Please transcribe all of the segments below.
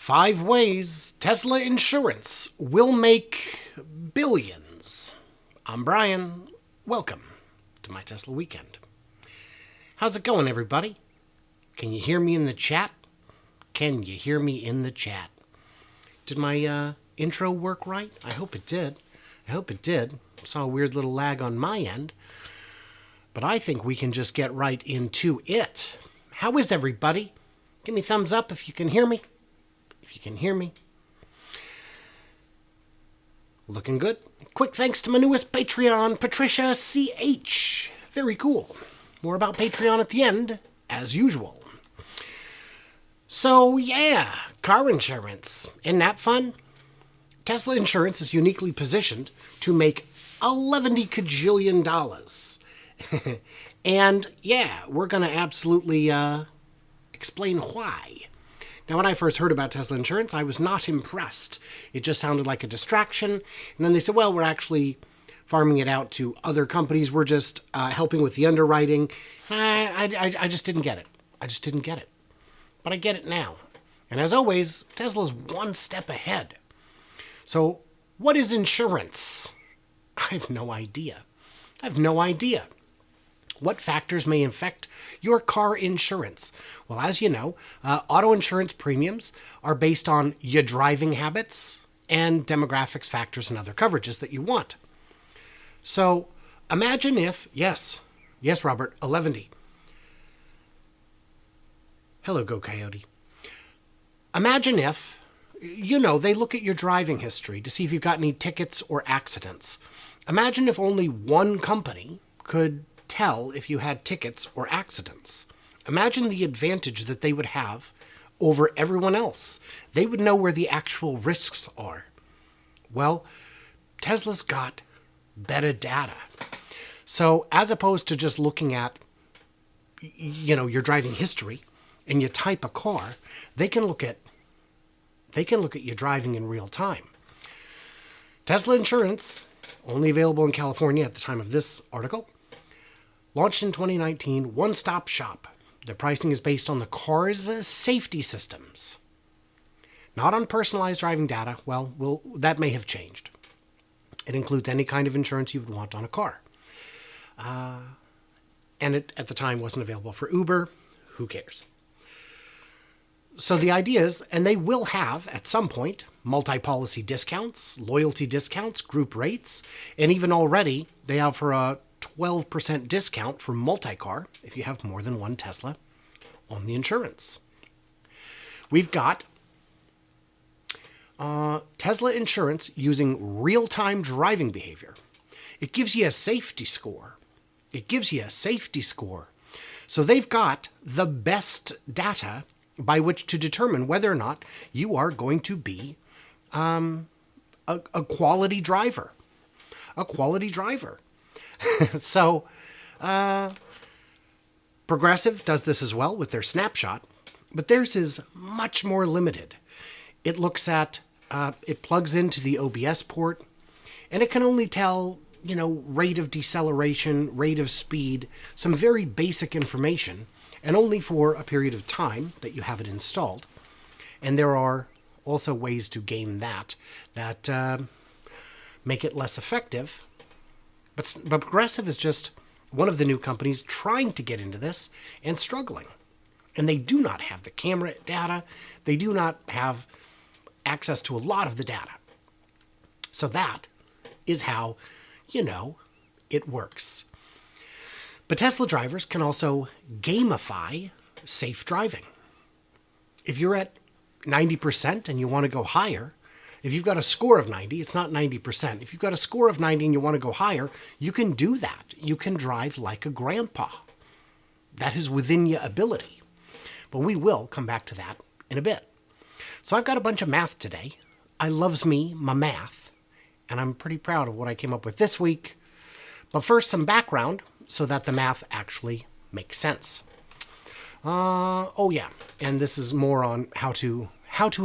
5 ways Tesla Insurance will make billions. I'm Brian. Welcome to my Tesla weekend. How's it going, everybody? Can you hear me in the chat? Can you hear me in the chat? Did my intro work right? I hope it did. Saw a weird little lag on my end. But I think we can just get right into it. How is everybody? Give me a thumbs up if you can hear me. Looking good. Quick thanks to my newest Patreon, Patricia CH. Very cool. More about Patreon at the end, as usual. So yeah, car insurance. Isn't that fun? Tesla Insurance is uniquely positioned to make $11 kajillion. And yeah, we're going to absolutely explain why. Now, when I first heard about Tesla Insurance, I was not impressed. It just sounded like a distraction. And then they said, well, we're actually farming it out to other companies. We're just helping with the underwriting. I just didn't get it. But I get it now. And as always, Tesla's one step ahead. So what is insurance? I have no idea. What factors may affect your car insurance? Well, as you know, auto insurance premiums are based on your driving habits and demographics, factors, and other coverages that you want. So imagine if, yes, Robert, 11. Hello, Go Coyote. Imagine if, they look at your driving history to see if you've got any tickets or accidents. Imagine if only one company could tell if you had tickets or accidents. Imagine the advantage that they would have over everyone else. They would know where the actual risks are. Well, Tesla's got better data. So as opposed to just looking at, your driving history and you type a car, they can look at your driving in real time. Tesla Insurance, only available in California at the time of this article, launched in 2019, one-stop shop. The pricing is based on the car's safety systems, not on personalized driving data. Well, that may have changed. It includes any kind of insurance you would want on a car. And it, at the time, wasn't available for Uber. Who cares? So the idea is, and they will have, at some point, multi-policy discounts, loyalty discounts, group rates, and even already they offer a 12% discount for multi-car if you have more than one Tesla on the insurance. We've got Tesla Insurance using real-time driving behavior. It gives you a safety score. So they've got the best data by which to determine whether or not you are going to be a quality driver. So, Progressive does this as well with their Snapshot, but theirs is much more limited. It looks at, it plugs into the OBS port, and it can only tell, rate of deceleration, rate of speed, some very basic information, and only for a period of time that you have it installed. And there are also ways to gain that make it less effective. But Progressive is just one of the new companies trying to get into this and struggling. And they do not have the camera data. They do not have access to a lot of the data. So that is how, it works. But Tesla drivers can also gamify safe driving. If you're at 90% and you want to go higher, if you've got a score of 90, it's not 90%. If you've got a score of 90 and you want to go higher, you can do that. You can drive like a grandpa. That is within your ability. But we will come back to that in a bit. So I've got a bunch of math today. I loves me, my math, and I'm pretty proud of what I came up with this week. But first, some background so that the math actually makes sense. Oh yeah, and this is more on how to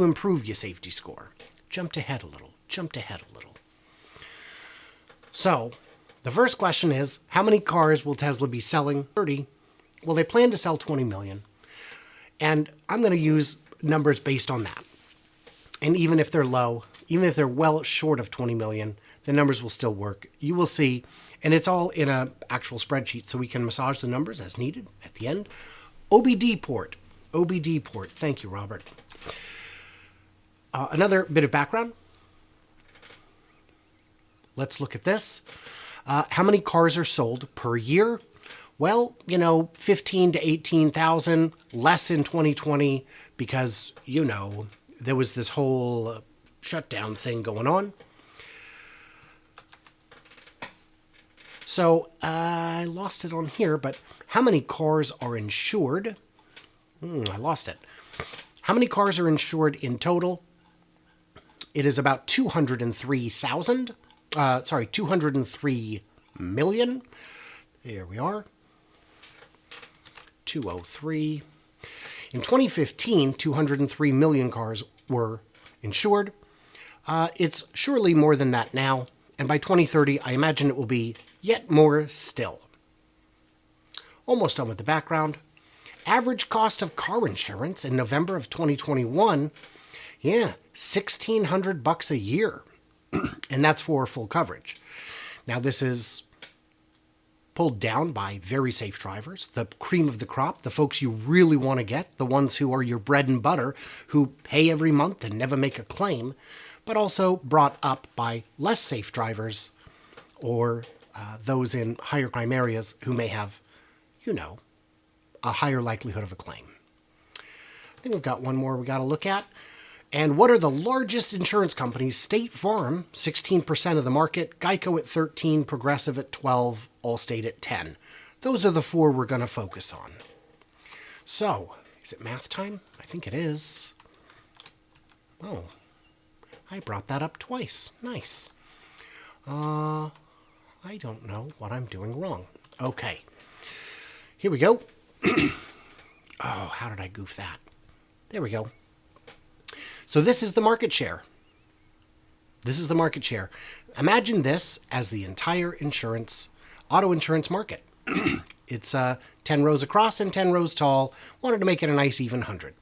improve your safety score. Jumped ahead a little. So, the first question is, how many cars will Tesla be selling? 30. Well, they plan to sell 20 million. And I'm going to use numbers based on that. And even if they're low, even if they're well short of 20 million, the numbers will still work. You will see, and it's all in an actual spreadsheet, so we can massage the numbers as needed at the end. OBD port. OBD port. Thank you, Robert. Another bit of background. Let's look at this. How many cars are sold per year? Well, 15 to 18,000, less in 2020 because, there was this whole shutdown thing going on. So I lost it on here, but how many cars are insured? I lost it. How many cars are insured in total? It is about 203,000. 203 million. There we are. 203. In 2015, 203 million cars were insured. It's surely more than that now. And by 2030, I imagine it will be yet more still. Almost done with the background. Average cost of car insurance in November of 2021, $1,600 a year. And that's for full coverage. Now, this is pulled down by very safe drivers, the cream of the crop, the folks you really want to get, the ones who are your bread and butter, who pay every month and never make a claim, but also brought up by less safe drivers or those in higher crime areas who may have, a higher likelihood of a claim. I think we've got one more we got to look at. And what are the largest insurance companies? State Farm, 16% of the market, Geico at 13%, Progressive at 12%, Allstate at 10%. Those are the four we're going to focus on. So, is it math time? I think it is. Oh, I brought that up twice. Nice. I don't know what I'm doing wrong. Okay. Here we go. Oh, how did I goof that? There we go. So this is the market share. This is the market share. Imagine this as the entire auto insurance market. It's 10 rows across and 10 rows tall. Wanted to make it a nice even 100.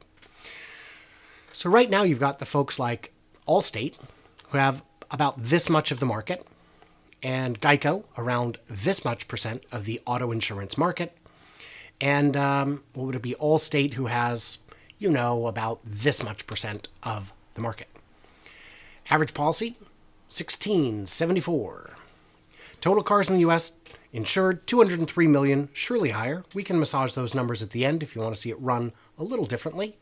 So right now you've got the folks like Allstate, who have about this much of the market, and Geico, around this much percent of the auto insurance market. And what would it be? Allstate, who has, about this much percent of the market. Average policy, 1674. Total cars in the U.S. insured, 203 million, surely higher. We can massage those numbers at the end if you want to see it run a little differently.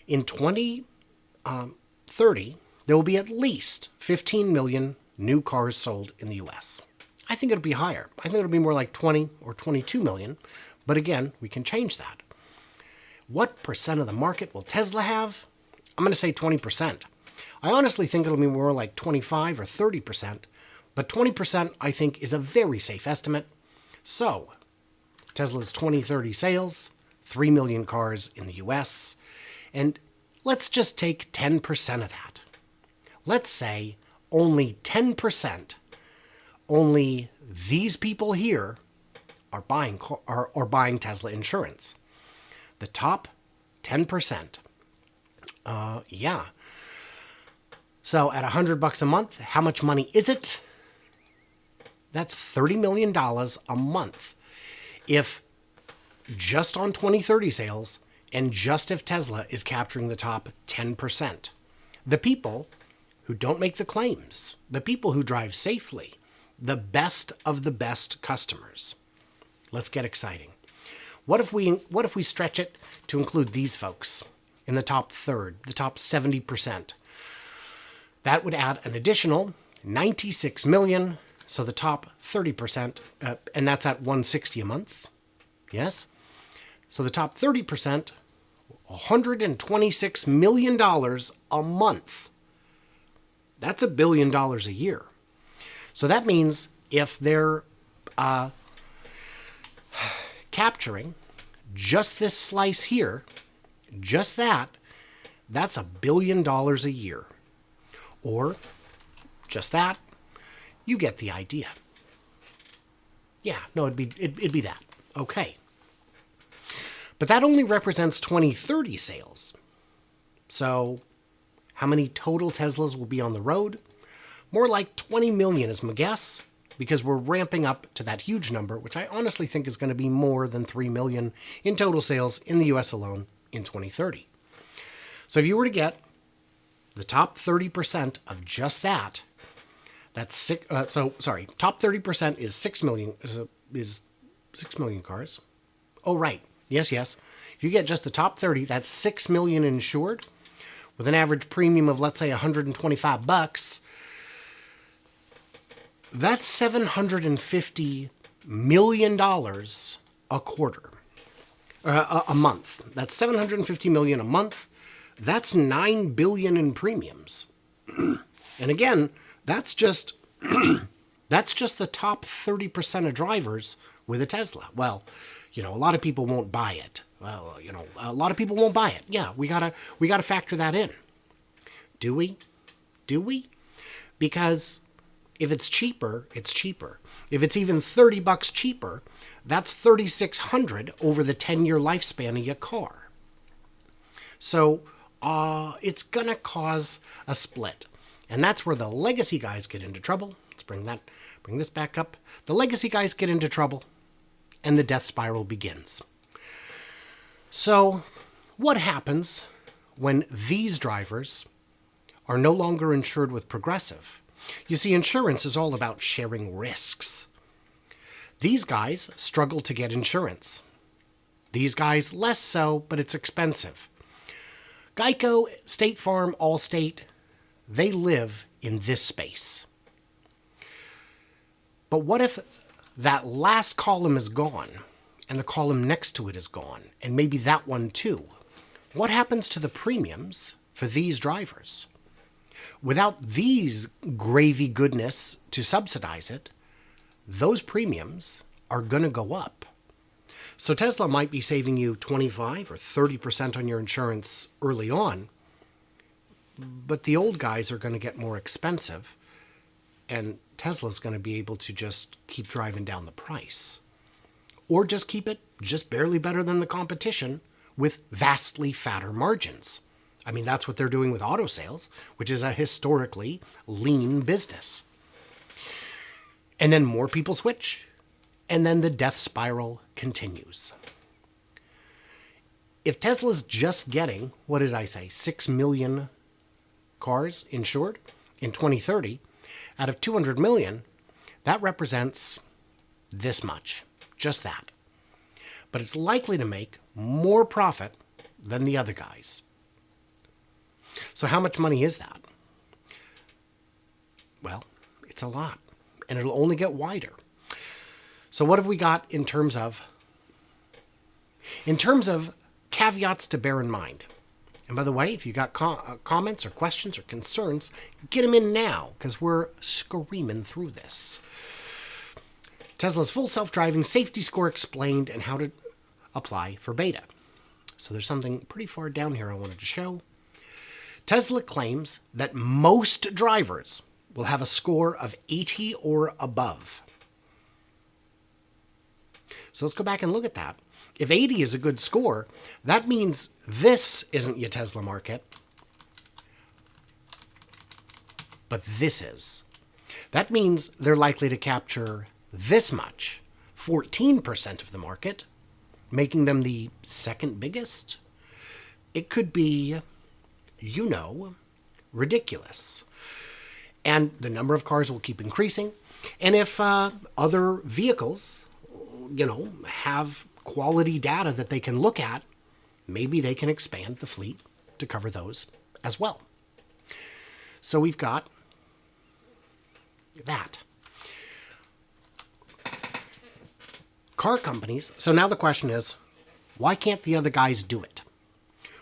In 2030, there will be at least 15 million new cars sold in the U.S. I think it'll be higher. I think it'll be more like 20 or 22 million. But again, we can change that. What percent of the market will Tesla have? I'm going to say 20%. I honestly think it'll be more like 25 or 30%. But 20% I think is a very safe estimate. So, Tesla's 2030 sales, 3 million cars in the US. And let's just take 10% of that. Let's say only 10%, only these people here are buying Tesla insurance. The top 10%. So at $100 a month, how much money is it? That's $30 million a month. If just on 2030 sales and just if Tesla is capturing the top 10%. The people who don't make the claims, the people who drive safely, the best of the best customers. Let's get exciting. What if we stretch it to include these folks in the top third, the top 70%? That would add an additional 96 million. So the top 30%, and that's at $160 a month. Yes. So the top 30%, $126 million a month. That's $1 billion a year. So that means if they're capturing just this slice here, just that's $1 billion a year. Or just that. You get the idea. Yeah, no, it'd be that. Okay. But that only represents 2030 sales. So how many total Teslas will be on the road? More like 20 million is my guess, because we're ramping up to that huge number, which I honestly think is going to be more than 3 million in total sales in the US alone in 2030. So if you were to get the top 30% of just that, that's top 30% is 6 million, is 6 million cars. Oh, right. Yes. If you get just the top 30, that's 6 million insured with an average premium of, let's say, $125. That's $750 million a quarter, a month. That's $750 million a month. That's $9 billion in premiums. And again, that's just the top 30% of drivers with a Tesla. Well, a lot of people won't buy it. Well, a lot of people won't buy it. Yeah, we gotta factor that in. Do we? Because if it's cheaper, it's cheaper. If it's even $30 cheaper, that's $3,600 over the 10-year lifespan of your car. So it's gonna cause a split, and that's where the legacy guys get into trouble. Let's bring this back up. The legacy guys get into trouble, and the death spiral begins. So, what happens when these drivers are no longer insured with Progressive? You see, insurance is all about sharing risks. These guys struggle to get insurance. These guys less so, but it's expensive. Geico, State Farm, Allstate, they live in this space. But what if that last column is gone and the column next to it is gone, and maybe that one too? What happens to the premiums for these drivers? Without these gravy goodness to subsidize it, those premiums are going to go up. So Tesla might be saving you 25 or 30% on your insurance early on, but the old guys are going to get more expensive, and Tesla's going to be able to just keep driving down the price. Or just keep it just barely better than the competition with vastly fatter margins. I mean, that's what they're doing with auto sales, which is a historically lean business. And then more people switch, and then the death spiral continues. If Tesla's just getting, 6 million cars insured in 2030, out of 200 million, that represents this much, just that. But it's likely to make more profit than the other guys. So how much money is that? Well, it's a lot, and it'll only get wider. So what have we got in terms of caveats to bear in mind? And by the way, if you got comments or questions or concerns, get them in now, because we're screaming through this. Tesla's full self-driving safety score explained and how to apply for beta. So there's something pretty far down here I wanted to show. Tesla claims that most drivers will have a score of 80 or above. So let's go back and look at that. If 80 is a good score, that means this isn't your Tesla market, but this is. That means they're likely to capture this much, 14% of the market, making them the second biggest. It could be, ridiculous. And the number of cars will keep increasing. And if other vehicles, have quality data that they can look at, maybe they can expand the fleet to cover those as well. So we've got that. Car companies, so now the question is, why can't the other guys do it?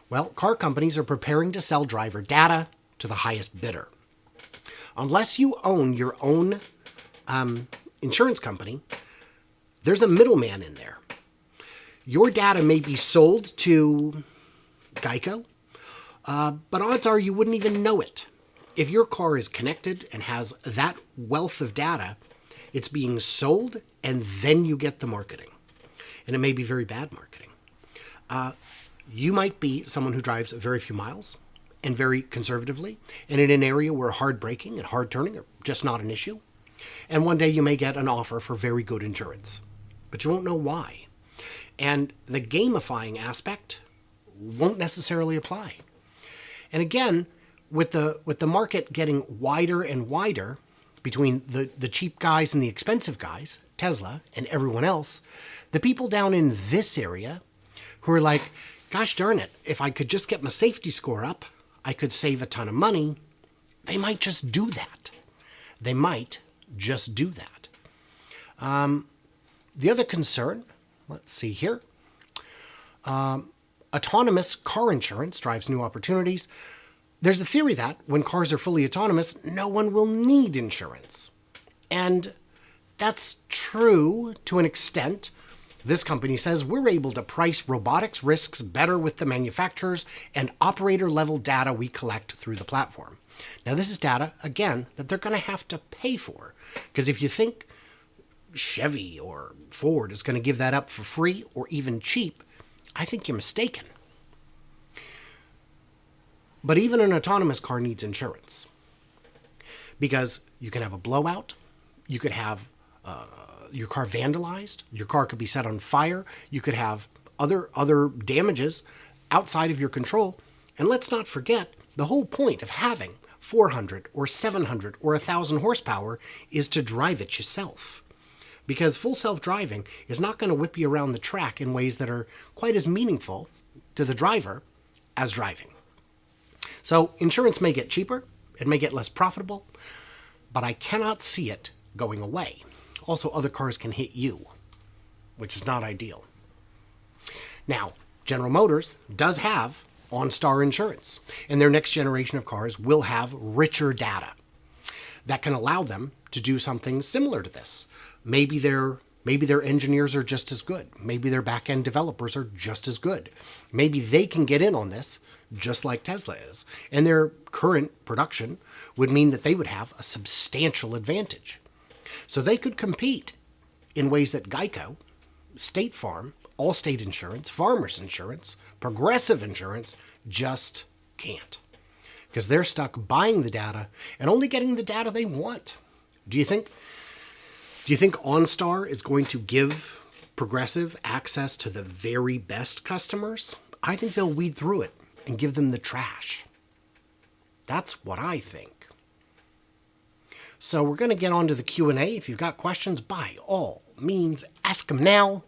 Well, car companies are preparing to sell driver data to the highest bidder. Unless you own your own insurance company, there's a middleman in there. Your data may be sold to Geico, but odds are you wouldn't even know it. If your car is connected and has that wealth of data, it's being sold, and then you get the marketing. And it may be very bad marketing. You might be someone who drives very few miles, and very conservatively, and in an area where hard braking and hard turning are just not an issue. And one day you may get an offer for very good insurance, but you won't know why. And the gamifying aspect won't necessarily apply. And again, with the market getting wider and wider between the cheap guys and the expensive guys, Tesla and everyone else, the people down in this area who are like, gosh darn it, if I could just get my safety score up, I could save a ton of money, they might just do that. They might just do that. The other concern, let's see here, autonomous car insurance drives new opportunities. There's a theory that when cars are fully autonomous, no one will need insurance. And that's true to an extent. This company says we're able to price robotics risks better with the manufacturers and operator-level data we collect through the platform. Now, this is data, again, that they're going to have to pay for. Because if you think Chevy or Ford is going to give that up for free or even cheap, I think you're mistaken. But even an autonomous car needs insurance. Because you can have a blowout, you could have your car vandalized, your car could be set on fire, you could have other damages outside of your control. And let's not forget, the whole point of having 400 or 700 or 1,000 horsepower is to drive it yourself. Because full self-driving is not going to whip you around the track in ways that are quite as meaningful to the driver as driving. So insurance may get cheaper, it may get less profitable, but I cannot see it going away. Also, other cars can hit you, which is not ideal. Now, General Motors does have OnStar insurance, and their next generation of cars will have richer data that can allow them to do something similar to this. Maybe their engineers are just as good. Maybe their back-end developers are just as good. Maybe they can get in on this just like Tesla is. And their current production would mean that they would have a substantial advantage. So they could compete in ways that Geico, State Farm, Allstate Insurance, Farmers Insurance, Progressive Insurance just can't. Because they're stuck buying the data and only getting the data they want. Do you think OnStar is going to give Progressive access to the very best customers? I think they'll weed through it and give them the trash. That's what I think. So we're going to get on to the Q&A. If you've got questions, by all means, ask them now.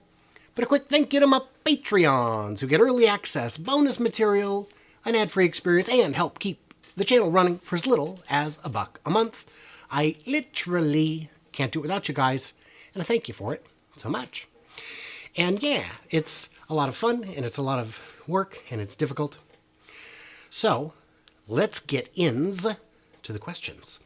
But a quick thank you to my Patreons who get early access, bonus material, an ad-free experience, and help keep the channel running for as little as $1 a month. I literally can't do it without you guys, and I thank you for it so much. And yeah, it's a lot of fun, and it's a lot of work, and it's difficult. So, let's get to the questions.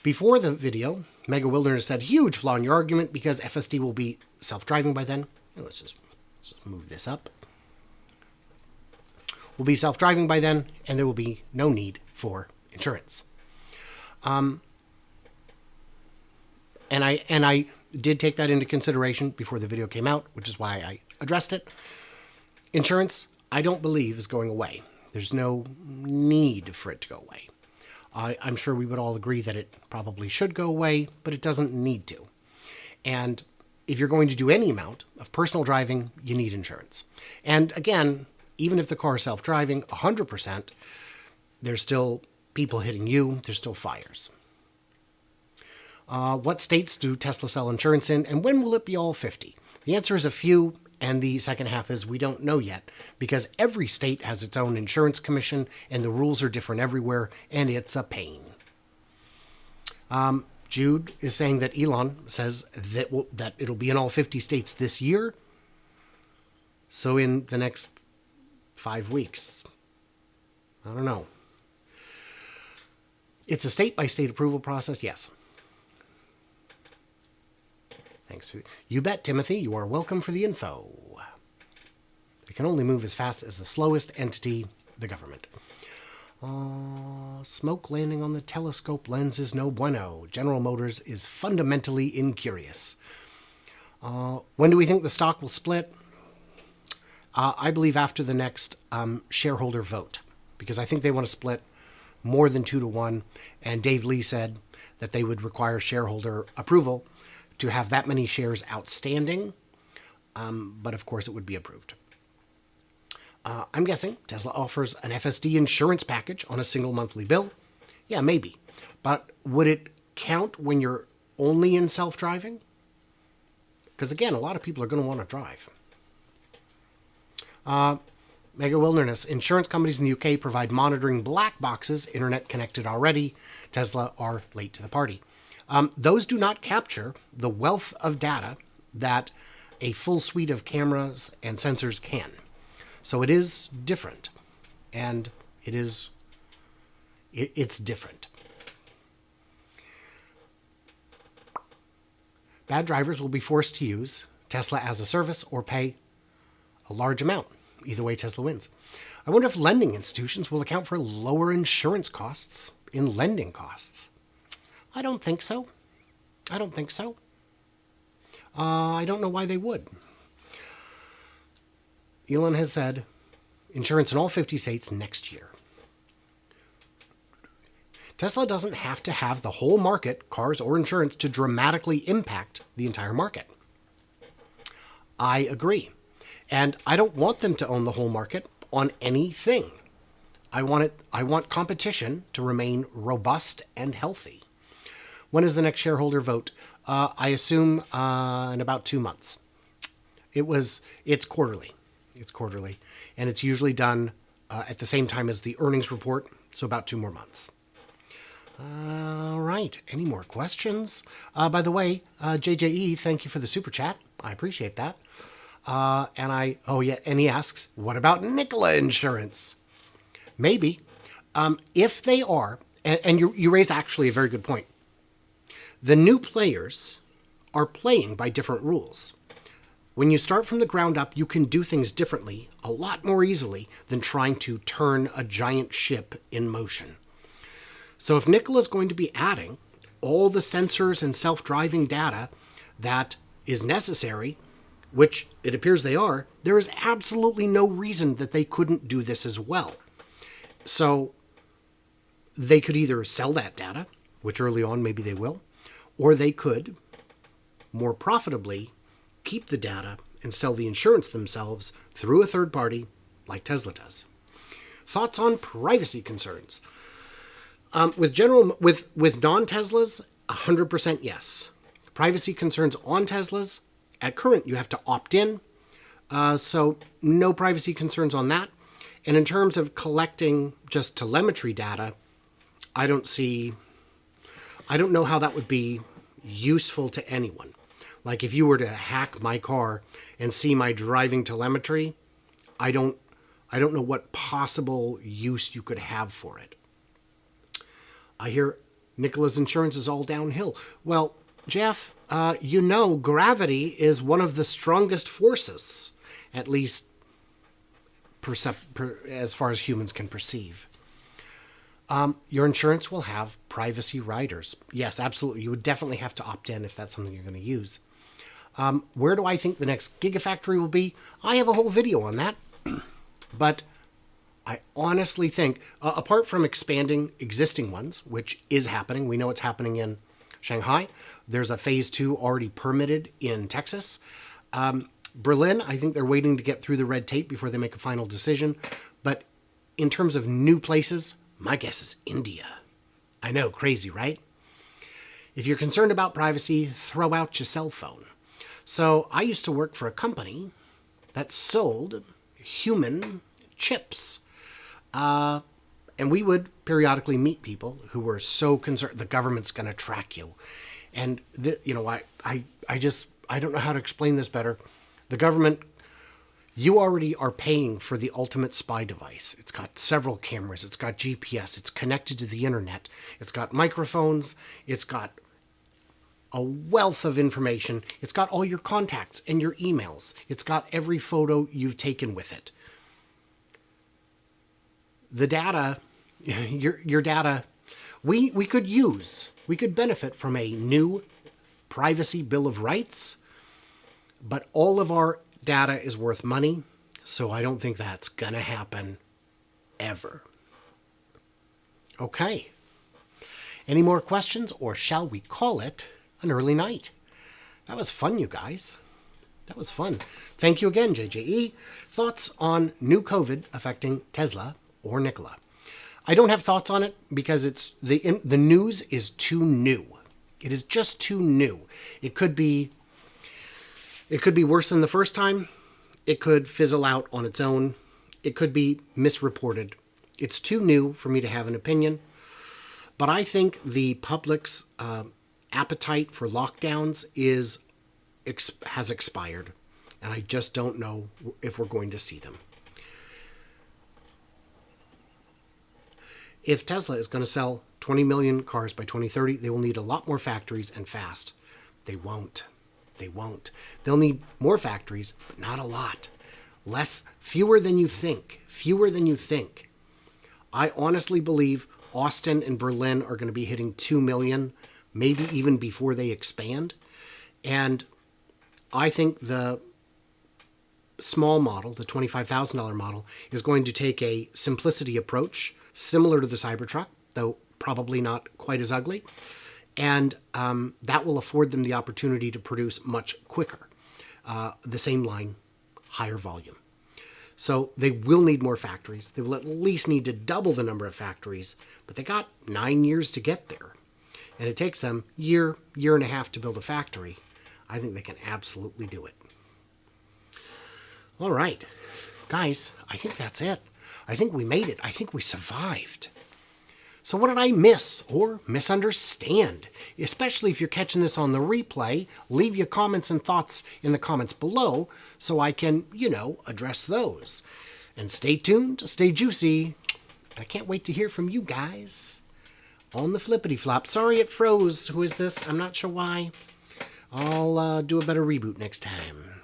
Before the video, Mega Wilderness said, huge flaw in your argument because FSD will be self-driving by then. Let's just move this up. Will be self-driving by then, and there will be no need for insurance. And I did take that into consideration before the video came out, which is why I addressed it. Insurance, I don't believe, is going away. There's no need for it to go away. I'm sure we would all agree that it probably should go away, but it doesn't need to. And if you're going to do any amount of personal driving, you need insurance. And again, even if the car is self-driving 100%, there's still people hitting you, there's still fires. What states do Tesla sell insurance in, and when will it be all 50? The answer is a few, and the second half is we don't know yet, because every state has its own insurance commission, and the rules are different everywhere, and it's a pain. Jude is saying that Elon says that it'll be in all 50 states this year, so in the next 5 weeks. I don't know. It's a state-by-state approval process, yes. Thanks. You bet, Timothy. You are welcome for the info. It can only move as fast as the slowest entity, the government. Smoke landing on the telescope lens is no bueno. General Motors is fundamentally incurious. When do we think the stock will split? I believe after the next shareholder vote, because I think they want to split more than 2-1. And Dave Lee said that they would require shareholder approval to have that many shares outstanding. But of course, it would be approved. I'm guessing Tesla offers an FSD insurance package on a single monthly bill. Yeah, maybe. But would it count when you're only in self-driving? Because again, a lot of people are going to want to drive. Mega Wilderness. Insurance companies in the UK provide monitoring black boxes, internet connected already. Tesla are late to the party. Those do not capture the wealth of data that a full suite of cameras and sensors can. So it is different. And it's different. Bad drivers will be forced to use Tesla as a service or pay a large amount. Either way, Tesla wins. I wonder if lending institutions will account for lower insurance costs in lending costs. I don't think so. I don't know why they would. Elon has said insurance in all 50 states next year. Tesla doesn't have to have the whole market, cars or insurance, to dramatically impact the entire market. I agree. And I don't want them to own the whole market on anything. I want competition to remain robust and healthy. When is the next shareholder vote? I assume in about 2 months. It's quarterly. It's quarterly. And it's usually done at the same time as the earnings report, so about 2 more months. All right. Any more questions? By the way, JJE, thank you for the super chat. I appreciate that. And he asks, what about Nikola Insurance? Maybe. If they are, and you raise actually a very good point. The new players are playing by different rules. When you start from the ground up, you can do things differently, a lot more easily than trying to turn a giant ship in motion. So if Nikola is going to be adding all the sensors and self-driving data that is necessary, which it appears they are, there is absolutely no reason that they couldn't do this as well. So they could either sell that data, which early on maybe they will, or they could more profitably keep the data and sell the insurance themselves through a third party like Tesla does. Thoughts on privacy concerns? With non-Teslas, 100% yes. Privacy concerns on Teslas, at current, you have to opt in. So no privacy concerns on that. And in terms of collecting just telemetry data, I don't know how that would be useful to anyone. Like if you were to hack my car and see my driving telemetry, I don't know what possible use you could have for it. I hear Nikola's Insurance is all downhill. Well, Jeff, gravity is one of the strongest forces, at least as far as humans can perceive. Your insurance will have privacy riders. Yes, absolutely. You would definitely have to opt in if that's something you're going to use. Where do I think the next Gigafactory will be? I have a whole video on that. But I honestly think, apart from expanding existing ones, which is happening, we know it's happening in Shanghai. There's a phase 2 already permitted in Texas. Berlin, I think they're waiting to get through the red tape before they make a final decision. But in terms of new places, my guess is India. I know, crazy, right? If you're concerned about privacy, throw out your cell phone. So I used to work for a company that sold human chips. And we would periodically meet people who were so concerned the government's going to track you. And, I don't know how to explain this better. The government, you already are paying for the ultimate spy device. It's got several cameras. It's got GPS. It's connected to the internet. It's got microphones. It's got a wealth of information. It's got all your contacts and your emails. It's got every photo you've taken with it. The data, your data, we could benefit from a new privacy bill of rights, but all of our data is worth money. So I don't think that's going to happen ever. Okay. Any more questions, or shall we call it an early night? That was fun, you guys. That was fun. Thank you again, JJE. Thoughts on new COVID affecting Tesla or Nikola? I don't have thoughts on it because it's the news is too new. It is just too new. It could be worse than the first time. It could fizzle out on its own. It could be misreported. It's too new for me to have an opinion. But I think the public's appetite for lockdowns has expired. And I just don't know if we're going to see them. If Tesla is going to sell 20 million cars by 2030, they will need a lot more factories and fast. They won't. They'll need more factories, but not a lot. Fewer than you think. I honestly believe Austin and Berlin are going to be hitting 2 million, maybe even before they expand. And I think the small model, the $25,000 model, is going to take a simplicity approach, similar to the Cybertruck, though probably not quite as ugly. And that will afford them the opportunity to produce much quicker. The same line, higher volume. So they will need more factories. They will at least need to double the number of factories, but they got 9 years to get there. And it takes them year and a half to build a factory. I think they can absolutely do it. All right, guys, I think that's it. I think we made it. I think we survived. So what did I miss or misunderstand? Especially if you're catching this on the replay, leave your comments and thoughts in the comments below so I can, address those. And stay tuned, stay juicy. I can't wait to hear from you guys on the flippity flop. Sorry it froze. Who is this? I'm not sure why. I'll do a better reboot next time.